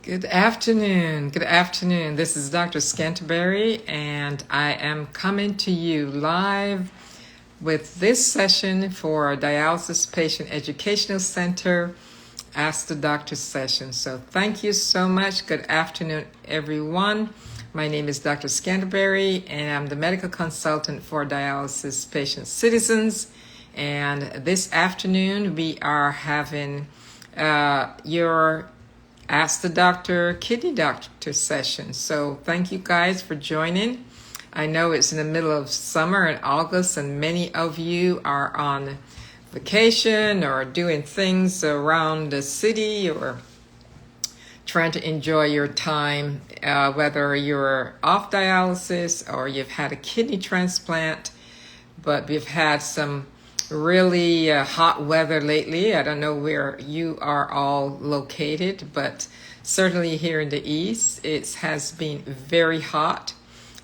Good afternoon. Good afternoon. This is Dr. Scanterbury, and I am coming to you live with this session for our Dialysis Patient Educational Center Ask the Doctor session. So thank you so much. Good afternoon, everyone. My name is Dr. Scanterbury, and I'm the medical consultant for dialysis patient citizens. And this afternoon, we are having your Ask the Doctor Kidney Doctor session. So thank you guys for joining. I know it's in the middle of summer in August, and many of you are on vacation or doing things around the city or trying to enjoy your time, whether you're off dialysis or you've had a kidney transplant, but we've had some really hot weather lately. I don't know where you are all located, but certainly here in the East, it has been very hot.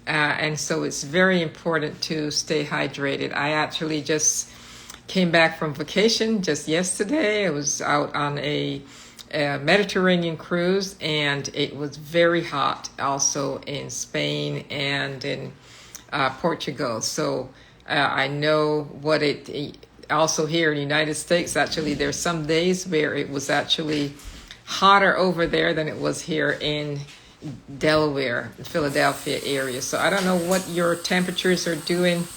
And so it's very important to stay hydrated. I actually just came back from vacation just yesterday. I was out on a Mediterranean cruise, and it was very hot also in Spain and in Portugal. So I know what it also here in the United States. Actually, there's some days where it was actually hotter over there than it was here in Delaware, Philadelphia area. So I don't know what your temperatures are doing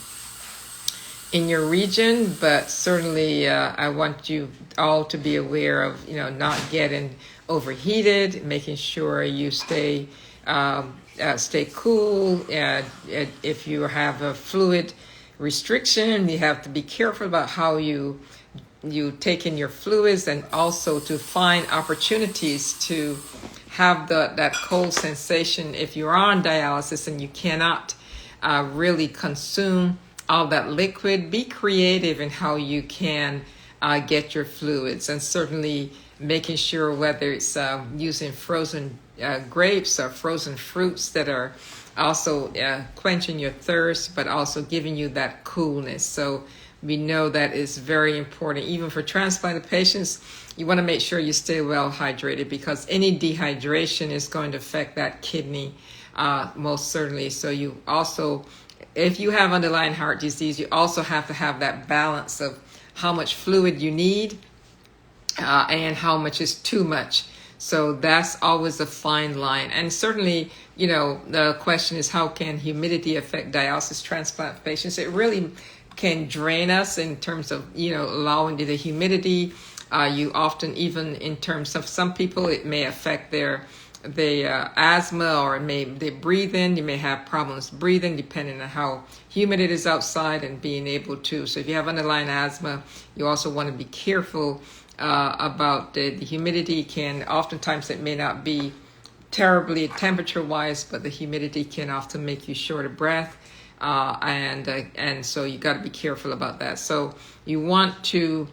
in your region, but certainly I want you all to be aware of, not getting overheated, making sure you stay cool. If you have a fluid restriction, you have to be careful about how you take in your fluids, and also to find opportunities to have that cold sensation if you're on dialysis and you cannot really consume all that liquid. Be creative in how you can get your fluids, and certainly making sure whether it's using frozen grapes or frozen fruits that are also quenching your thirst, but also giving you that coolness. So we know that is very important. Even for transplanted patients, you want to make sure you stay well hydrated, because any dehydration is going to affect that kidney most certainly. So you also, if you have underlying heart disease, you also have to have that balance of how much fluid you need and how much is too much. So that's always a fine line. And certainly, the question is, how can humidity affect dialysis transplant patients? It really can drain us in terms of, allowing the humidity. You often, even in terms of some people, it may affect their asthma, or they breathe in. You may have problems breathing depending on how humid it is outside and being able to. So if you have underlying asthma, you also want to be careful about the humidity. Oftentimes it may not be terribly temperature wise, but the humidity can often make you short of breath. And so you got to be careful about that. So you want to,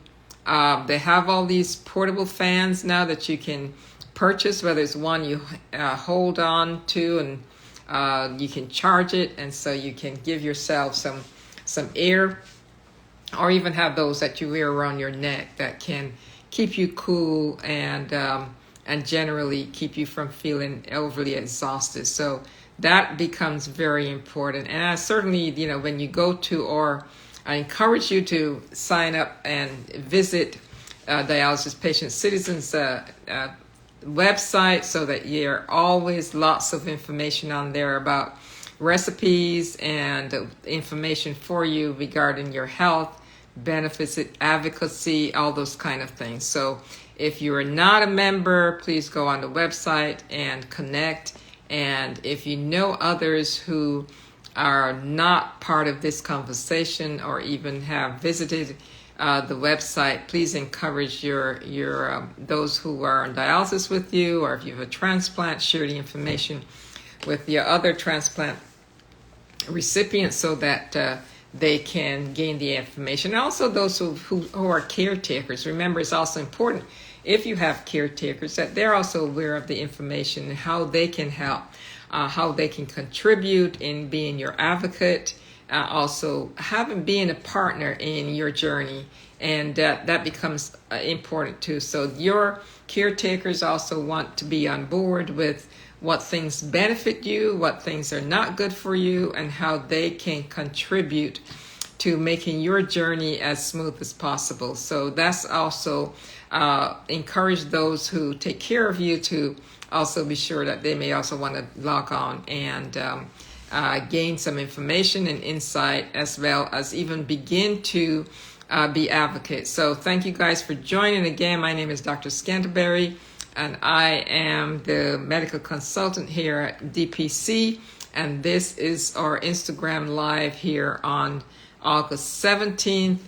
they have all these portable fans now that you can purchase, whether it's one you hold on to and you can charge it, and so you can give yourself some air, or even have those that you wear around your neck that can keep you cool and generally keep you from feeling overly exhausted. So that becomes very important. And I certainly, when you go to, or I encourage you to sign up and visit Dialysis Patient Citizens website, so that there are always lots of information on there about recipes and information for you regarding your health, benefits, advocacy, all those kind of things. So if you are not a member, please go on the website and connect. And if you know others who are not part of this conversation or even have visited the website, please encourage your those who are on dialysis with you, or if you have a transplant, share the information with your other transplant recipients so that they can gain the information. And also those who are caretakers. Remember, it's also important, if you have caretakers, that they're also aware of the information and how they can help, how they can contribute in being your advocate, also being a partner in your journey, and that becomes important too. So your caretakers also want to be on board with what things benefit you, what things are not good for you, and how they can contribute to making your journey as smooth as possible. So that's also encourage those who take care of you to also be sure that they may also want to log on and gain some information and insight, as well as even begin to be advocates. So thank you guys for joining. Again, my name is Dr. Scanterbury, and I am the medical consultant here at DPC, and this is our Instagram Live here on August 17th,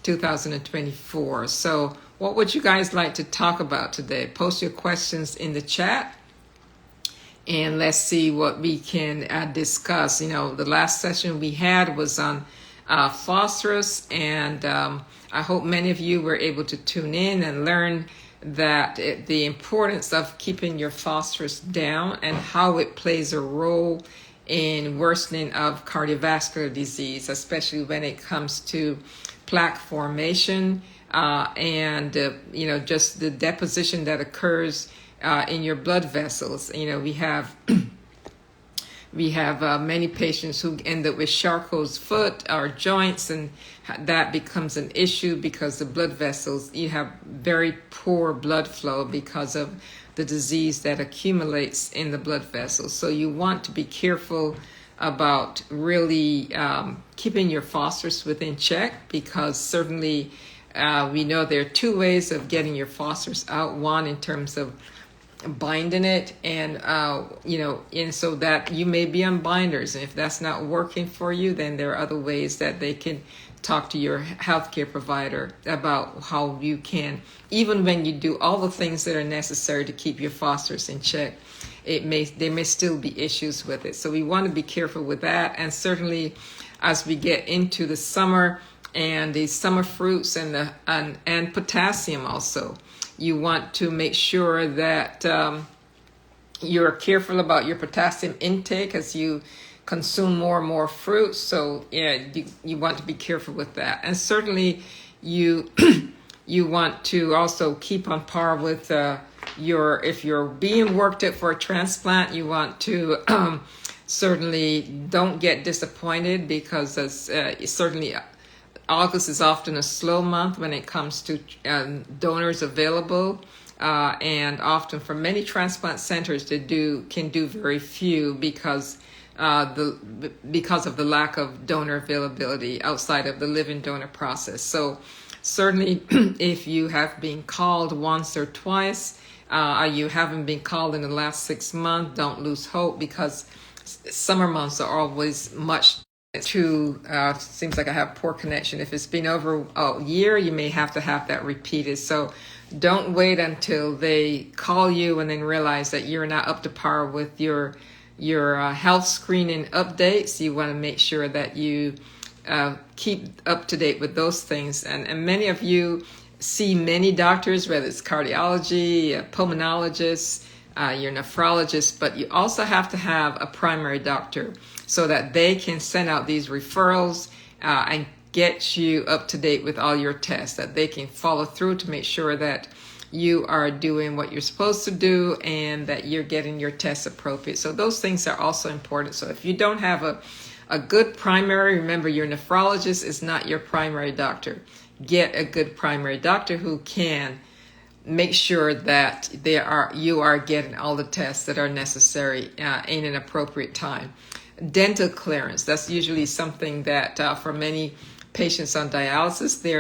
2024. So what would you guys like to talk about today? Post your questions in the chat, and let's see what we can discuss. You know, the last session we had was on phosphorus, and I hope many of you were able to tune in and learn that the importance of keeping your phosphorus down and how it plays a role in worsening of cardiovascular disease, especially when it comes to plaque formation and just the deposition that occurs in your blood vessels. You know, we have many patients who end up with Charcot's foot or joints, and that becomes an issue because the blood vessels, you have very poor blood flow because of the disease that accumulates in the blood vessels. So you want to be careful about really keeping your phosphorus within check, because certainly we know there are two ways of getting your phosphorus out. One, in terms of binding it, and and so that you may be on binders, and if that's not working for you, then there are other ways that they can talk to your healthcare provider about how you can, even when you do all the things that are necessary to keep your phosphorus in check, there may still be issues with it. So we want to be careful with that. And certainly as we get into the summer and the summer fruits and potassium also, you want to make sure that you're careful about your potassium intake as you consume more and more fruits. So yeah, you want to be careful with that. And certainly you you want to also keep on par with if you're being worked up for a transplant, you want to certainly don't get disappointed, because certainly August is often a slow month when it comes to donors available, and often for many transplant centers can do very few because of the lack of donor availability outside of the living donor process. So certainly if you have been called once or twice, you haven't been called in the last 6 months, don't lose hope, because summer months are always much too, seems like I have poor connection. If it's been over a year, you may have to have that repeated. So don't wait until they call you and then realize that you're not up to par with your health screening updates. You want to make sure that you keep up to date with those things. And many of you see many doctors, whether it's cardiology, pulmonologists, your nephrologist, but you also have to have a primary doctor so that they can send out these referrals and get you up to date with all your tests, that they can follow through to make sure that you are doing what you're supposed to do and that you're getting your tests appropriate. So those things are also important. So if you don't have a good primary, remember your nephrologist is not your primary doctor. Get a good primary doctor who can make sure that you are getting all the tests that are necessary in an appropriate time. Dental clearance, that's usually something that for many patients on dialysis, they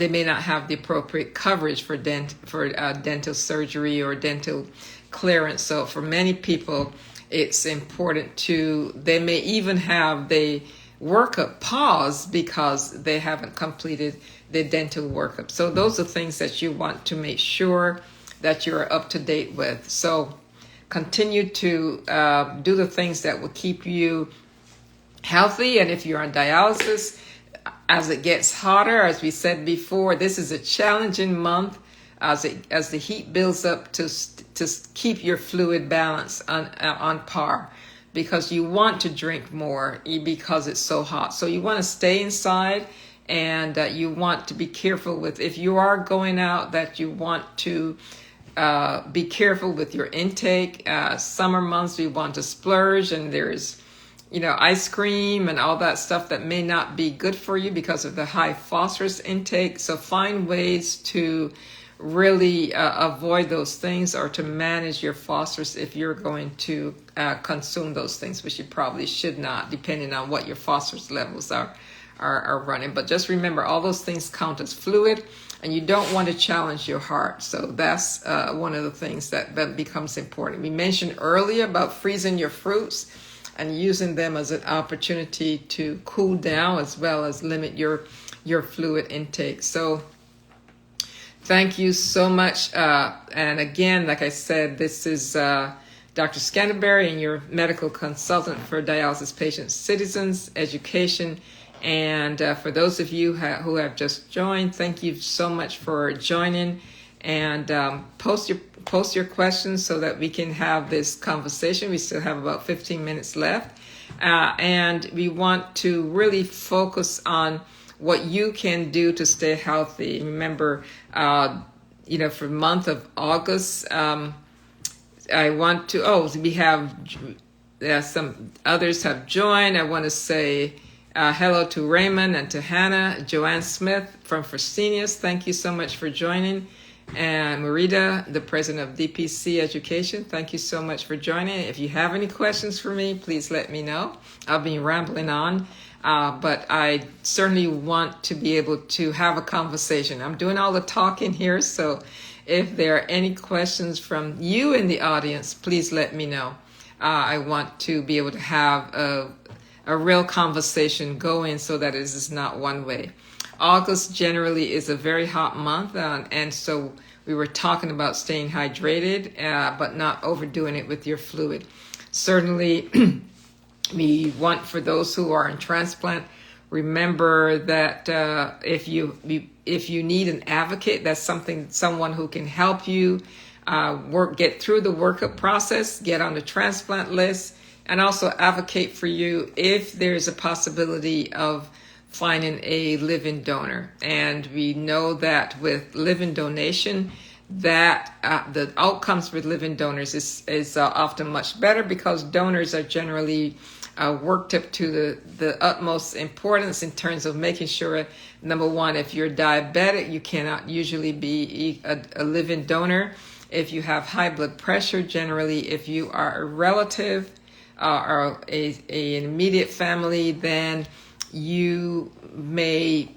may not have the appropriate coverage for dental surgery or dental clearance. So for many people, it's important they may even have the workup paused because they haven't completed the dental workup. So those are things that you want to make sure that you're up to date with. So continue to do the things that will keep you healthy. And if you're on dialysis, as it gets hotter, as we said before, this is a challenging month as the heat builds up to keep your fluid balance on par. because you want to drink more because it's so hot. So you want to stay inside, and you want to be careful with, if you are going out, that you want to be careful with your intake. Summer months, we want to splurge, and there's, ice cream and all that stuff that may not be good for you because of the high phosphorus intake. So find ways to really avoid those things, or to manage your phosphorus if you're going to consume those things, which you probably should not, depending on what your phosphorus levels are running. But just remember, all those things count as fluid, and you don't want to challenge your heart. So that's one of the things that becomes important. We mentioned earlier about freezing your fruits and using them as an opportunity to cool down, as well as limit your fluid intake. So thank you so much. And again, like I said, this is Dr. Scanterbury, and your medical consultant for dialysis patients, citizens, education. And for those of you who have just joined, thank you so much for joining. And post your questions so that we can have this conversation. We still have about 15 minutes left. And we want to really focus on what you can do to stay healthy. Remember, for the month of August, I want to, we have some others have joined. I want to say hello to Raymond and to Hannah. Joanne Smith from Fresenius, thank you so much for joining. And Marita, the president of DPC Education, thank you so much for joining. If you have any questions for me, please let me know. I'll be rambling on, but I certainly want to be able to have a conversation. I'm doing all the talking here, so if there are any questions from you in the audience, please let me know. I want to be able to have a real conversation going, so that it is not one way. August generally is a very hot month, and so we were talking about staying hydrated, but not overdoing it with your fluid. Certainly, we want, for those who are in transplant, remember that if you need an advocate, that's someone who can help you get through the workup process, get on the transplant list, and also advocate for you if there's a possibility of finding a living donor. And we know that with living donation, that the outcomes with living donors is often much better, because donors are generally worked up to the utmost importance in terms of making sure, number one, if you're diabetic, you cannot usually be a living donor. If you have high blood pressure, generally, if you are a relative or an immediate family, then you may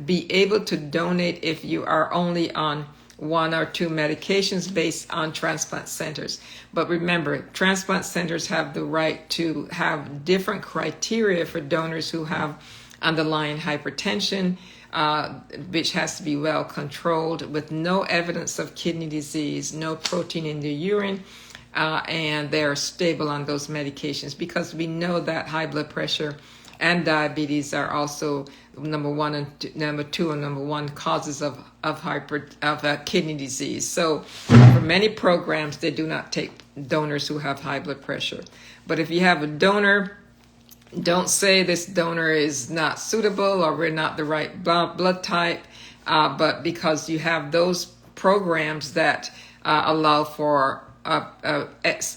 be able to donate if you are only on one or two medications based on transplant centers. But remember, transplant centers have the right to have different criteria for donors who have underlying hypertension, which has to be well controlled, with no evidence of kidney disease, no protein in the urine, and they are stable on those medications, because we know that high blood pressure and diabetes are also number two and number one causes of kidney disease. So for many programs, they do not take donors who have high blood pressure. But if you have a donor, don't say this donor is not suitable or we're not the right blood type, but because you have those programs that allow for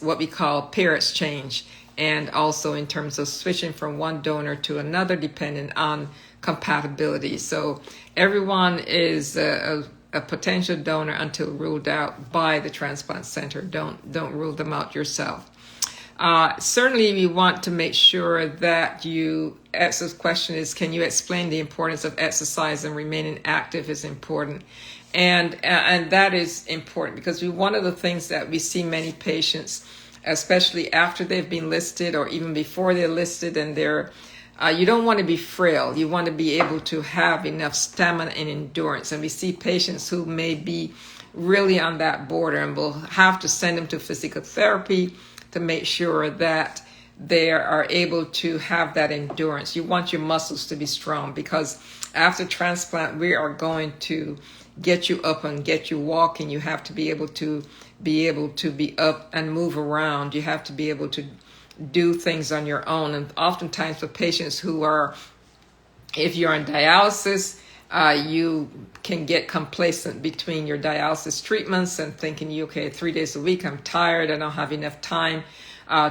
what we call peer exchange, and also in terms of switching from one donor to another depending on compatibility. So everyone is a potential donor until ruled out by the transplant center. Don't rule them out yourself. Certainly, we want to make sure that the question is, can you explain the importance of exercise and remaining active is important. And that is important, because one of the things that we see many patients, especially after they've been listed or even before they're listed, and you don't want to be frail. You want to be able to have enough stamina and endurance. And we see patients who may be really on that border, and we'll have to send them to physical therapy to make sure that they are able to have that endurance. You want your muscles to be strong, because after transplant, we are going to get you up and get you walking. You have to be able to be up and move around. You have to be able to do things on your own. And oftentimes for patients who are, if you're on dialysis, you can get complacent between your dialysis treatments and thinking, okay, 3 days a week, I'm tired, I don't have enough time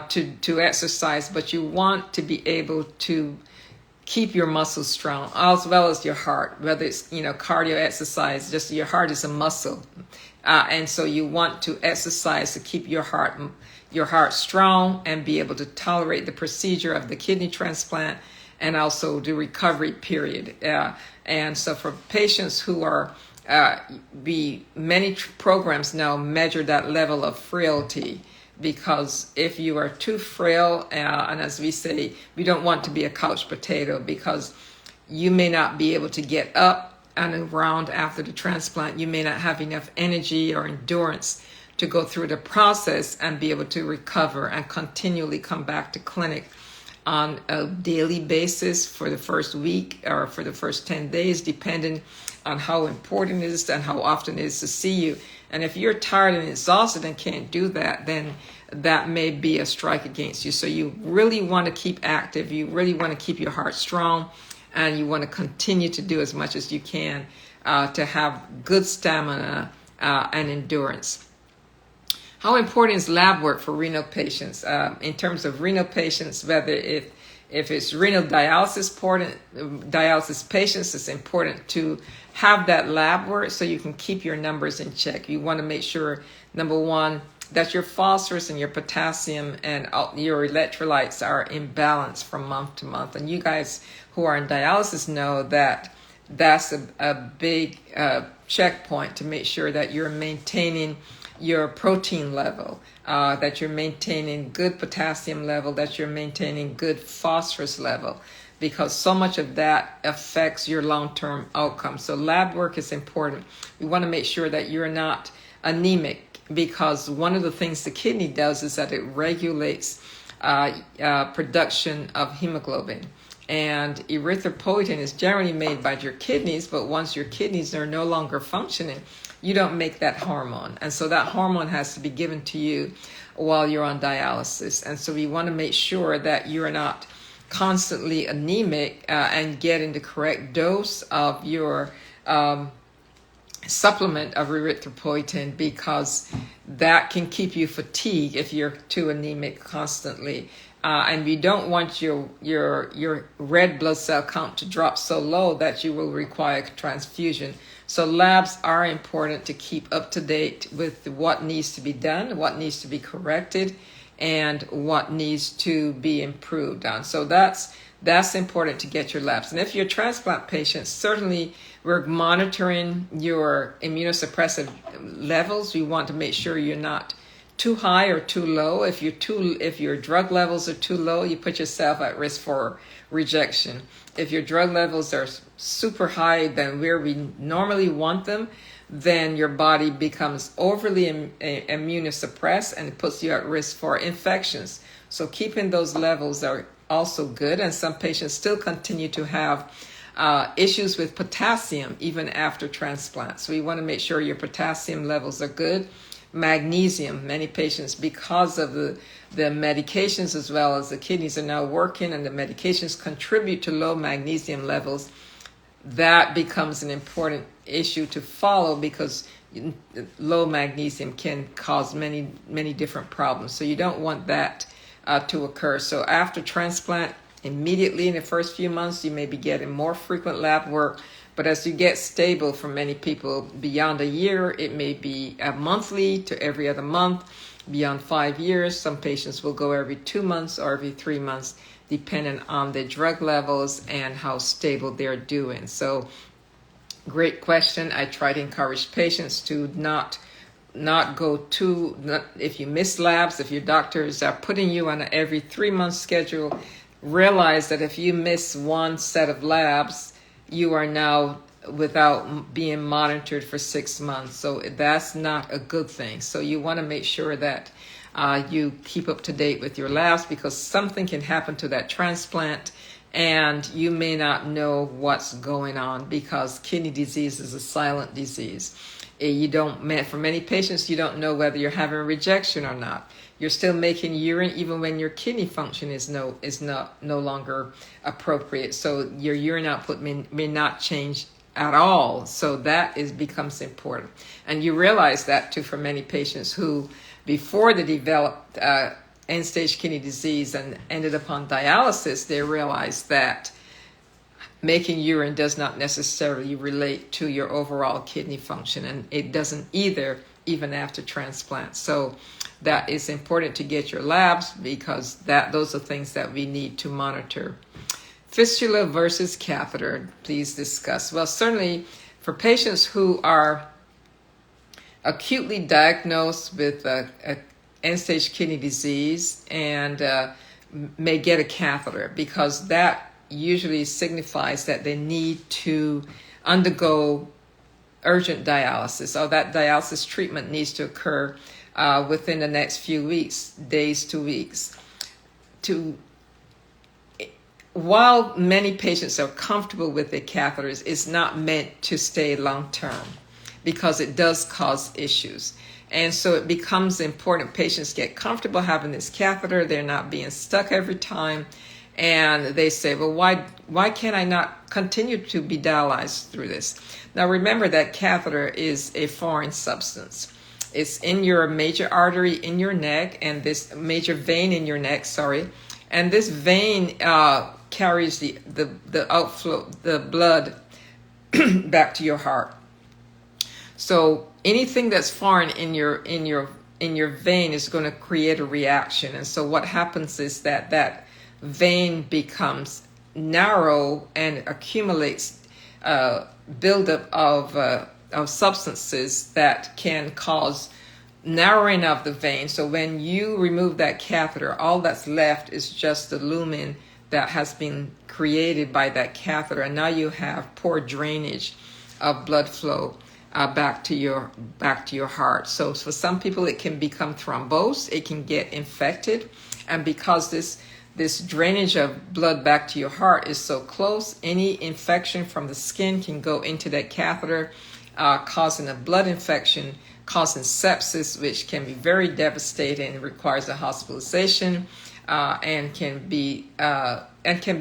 to exercise. But you want to be able to keep your muscles strong, as well as your heart, whether it's, cardio exercise, just your heart is a muscle. And so you want to exercise to keep your heart strong and be able to tolerate the procedure of the kidney transplant and also the recovery period. And so for patients who are, many programs now measure that level of frailty, because if you are too frail, and as we say, we don't want to be a couch potato, because you may not be able to get up and around after the transplant. You may not have enough energy or endurance to go through the process and be able to recover and continually come back to clinic on a daily basis for the first week or for the first 10 days, depending on how important it is and how often it is to see you. And if you're tired and exhausted and can't do that, then that may be a strike against you. So you really want to keep active. You really want to keep your heart strong, and you want to continue to do as much as you can to have good stamina and endurance. How important is lab work for renal patients? In terms of renal patients, whether if it's renal dialysis patients, it's important to have that lab work so you can keep your numbers in check. You want to make sure, number one, that your phosphorus and your potassium and your electrolytes are in balance from month to month. And you guys who are in dialysis know that that's a big checkpoint to make sure that you're maintaining your protein level, that you're maintaining good potassium level, that you're maintaining good phosphorus level, because so much of that affects your long-term outcome. So lab work is important. We want to make sure that you're not anemic, because one of the things the kidney does is that it regulates production of hemoglobin. And erythropoietin is generally made by your kidneys, but once your kidneys are no longer functioning, you don't make that hormone. And so that hormone has to be given to you while you're on dialysis. And so we want to make sure that you're not constantly anemic and getting the correct dose of your supplement of erythropoietin, because that can keep you fatigued if you're too anemic constantly. And we don't want your red blood cell count to drop so low that you will require transfusion. So labs are important to keep up to date with what needs to be done, what needs to be corrected, and what needs to be improved on. So that's important to get your labs. And if you're a transplant patient, certainly we're monitoring your immunosuppressive levels. We want to make sure you're not too high or too low. If your drug levels are too low, you put yourself at risk for rejection. If your drug levels are super high than where we normally want them, then your body becomes overly immunosuppressed and it puts you at risk for infections. So keeping those levels are also good. And some patients still continue to have issues with potassium even after transplant. So we want to make sure your potassium levels are good. Magnesium, many patients, because of the medications as well as the kidneys are now working and the medications contribute to low magnesium levels, that becomes an important issue to follow, because low magnesium can cause many, many different problems. So you don't want that to occur. So after transplant, immediately in the first few months, you may be getting more frequent lab work. But as you get stable, for many people beyond a year, it may be a monthly to every other month. Beyond 5 years, some patients will go every 2 months or every 3 months, depending on their drug levels and how stable they're doing. So great question. I try to encourage patients to not go if you miss labs, if your doctors are putting you on an every 3 month schedule, realize that if you miss one set of labs, you are now without being monitored for 6 months. So that's not a good thing. So you want to make sure that you keep up to date with your labs, because something can happen to that transplant and you may not know what's going on because kidney disease is a silent disease. You don't, for many patients, you don't know whether you're having rejection or not. You're still making urine even when your kidney function is no longer appropriate. So your urine output may not change at all. So that becomes important. And you realize that too for many patients who, before they developed end-stage kidney disease and ended up on dialysis, they realized that making urine does not necessarily relate to your overall kidney function, and it doesn't either, even after transplant. So that is important to get your labs, because those are things that we need to monitor. Fistula versus catheter, please discuss. Well, certainly for patients who are acutely diagnosed with end-stage kidney disease and may get a catheter, because that usually signifies that they need to undergo urgent dialysis, or that dialysis treatment needs to occur within the next few weeks, days to weeks. While many patients are comfortable with the catheters, it's not meant to stay long term, because it does cause issues. And so it becomes important. Patients get comfortable having this catheter. They're not being stuck every time. And they say, well, why can't I not continue to be dialyzed through this? Now, remember that catheter is a foreign substance. It's in your major artery in your neck, and this major vein in your neck, and this vein carries the outflow, the blood back to your heart. So anything that's foreign in your vein is going to create a reaction. And so what happens is that vein becomes narrow and accumulates buildup of substances that can cause narrowing of the vein. So when you remove that catheter, all that's left is just the lumen that has been created by that catheter, and now you have poor drainage of blood flow back to your heart. So for some people, it can become thrombosed. It can get infected, and because this drainage of blood back to your heart is so close, any infection from the skin can go into that catheter, causing a blood infection, causing sepsis, which can be very devastating and requires a hospitalization, and can be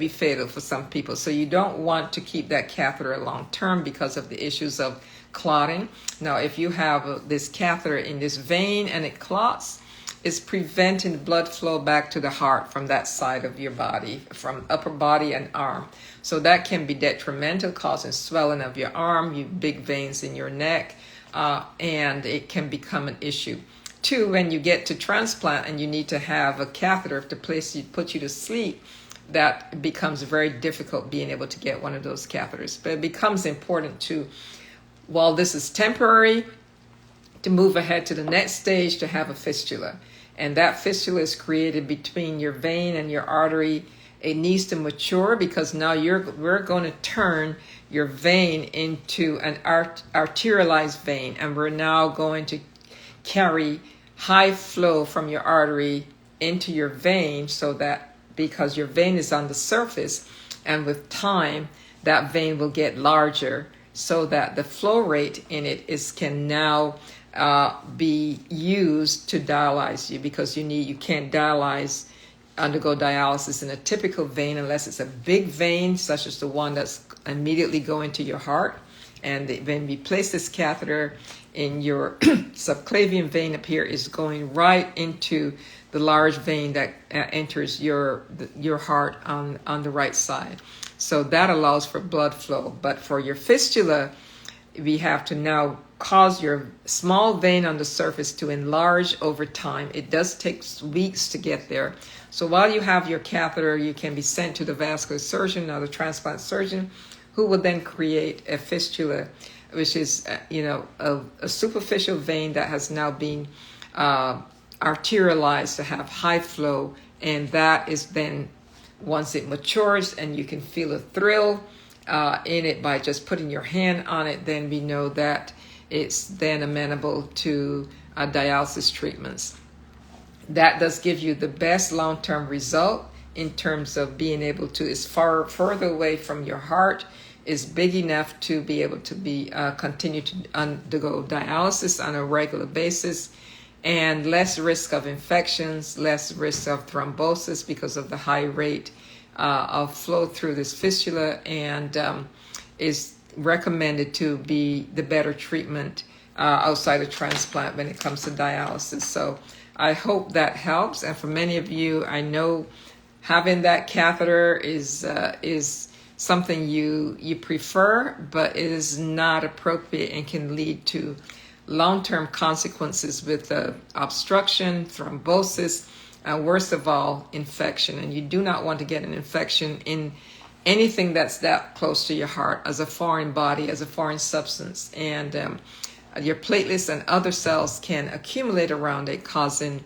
fatal for some people. So you don't want to keep that catheter long term because of the issues of clotting. Now, if you have this catheter in this vein and it clots, it's preventing blood flow back to the heart from that side of your body, from upper body and arm. So that can be detrimental, causing swelling of your arm, you big veins in your neck, and it can become an issue. Two, when you get to transplant and you need to have a catheter to put you to sleep, that becomes very difficult being able to get one of those catheters. But it becomes important to, while this is temporary, to move ahead to the next stage, to have a fistula. And that fistula is created between your vein and your artery. It needs to mature, because now we're going to turn your vein into an arterialized vein, and we're now going to carry high flow from your artery into your vein, so that, because your vein is on the surface, and with time that vein will get larger, so that the flow rate in it can now be used to dialyze you, because you can't undergo dialysis in a typical vein unless it's a big vein, such as the one that's immediately going to your heart. And when we place this catheter in your subclavian vein up here, is going right into the large vein that enters your heart on the right side. So that allows for blood flow. But for your fistula, we have to now cause your small vein on the surface to enlarge over time. It does take weeks to get there. So while you have your catheter, you can be sent to the vascular surgeon or the transplant surgeon, who will then create a fistula, which is a superficial vein that has now been arterialized to have high flow. And that is then, once it matures and you can feel a thrill in it by just putting your hand on it, then we know that it's then amenable to dialysis treatments. That does give you the best long-term result in terms of being able to, is further away from your heart, is big enough to be able to be continue to undergo dialysis on a regular basis, and less risk of infections, less risk of thrombosis because of the high rate of flow through this fistula, and is recommended to be the better treatment outside of transplant when it comes to dialysis. So I hope that helps. And for many of you, I know having that catheter is something you prefer, but it is not appropriate and can lead to long-term consequences with obstruction, thrombosis, and worst of all, infection. And you do not want to get an infection in anything that's that close to your heart, as a foreign body, as a foreign substance. And your platelets and other cells can accumulate around it, causing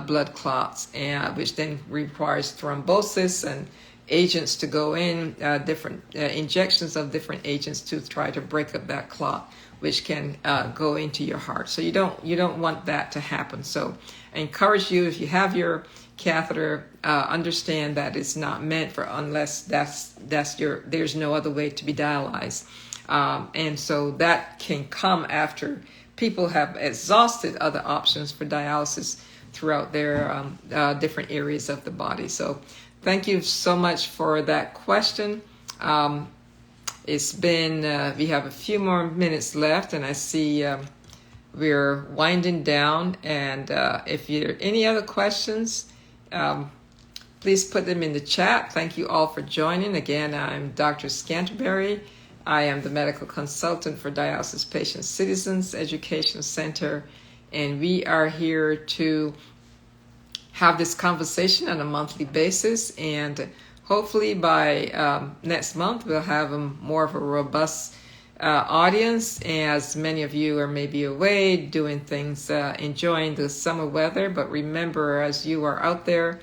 blood clots, which then requires thrombosis and agents to go in, different injections of different agents to try to break up that clot, which can go into your heart. So you don't want that to happen. So I encourage you, if you have your catheter, understand that it's not meant for unless there's no other way to be dialyzed. And so that can come after people have exhausted other options for dialysis throughout their different areas of the body. So thank you so much for that question. It's been, we have a few more minutes left, and I see we're winding down. And if you have any other questions, please put them in the chat. Thank you all for joining. Again, I'm Dr. Scanterbury. I am the medical consultant for Dialysis Patient Citizens Education Center, and we are here to have this conversation on a monthly basis, and hopefully by next month we'll have more of a robust audience, as many of you are maybe away doing things, enjoying the summer weather. But remember, as you are out there,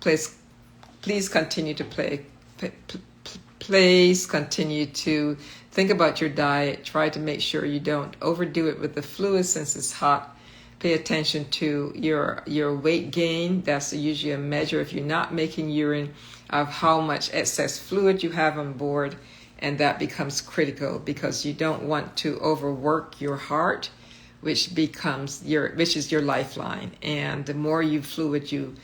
please continue to please continue to think about your diet. Try to make sure you don't overdo it with the fluid since it's hot. Pay attention to your weight gain. That's usually a measure, if you're not making urine, of how much excess fluid you have on board, and that becomes critical because you don't want to overwork your heart, which is your lifeline. And the more fluid you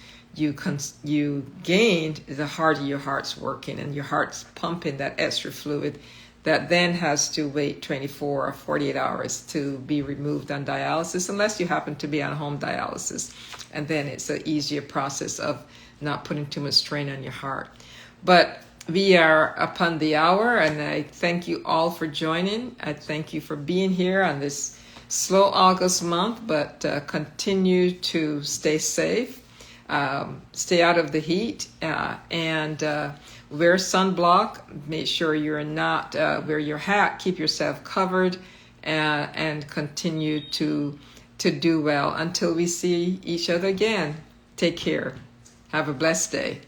gained, the harder your heart's working, and your heart's pumping that extra fluid that then has to wait 24 or 48 hours to be removed on dialysis, unless you happen to be on home dialysis. And then it's an easier process of not putting too much strain on your heart. But we are upon the hour, and I thank you all for joining. I thank you for being here on this slow August month, but continue to stay safe. Stay out of the heat, and wear sunblock. Make sure you're not wear your hat. Keep yourself covered, and continue to do well until we see each other again. Take care. Have a blessed day.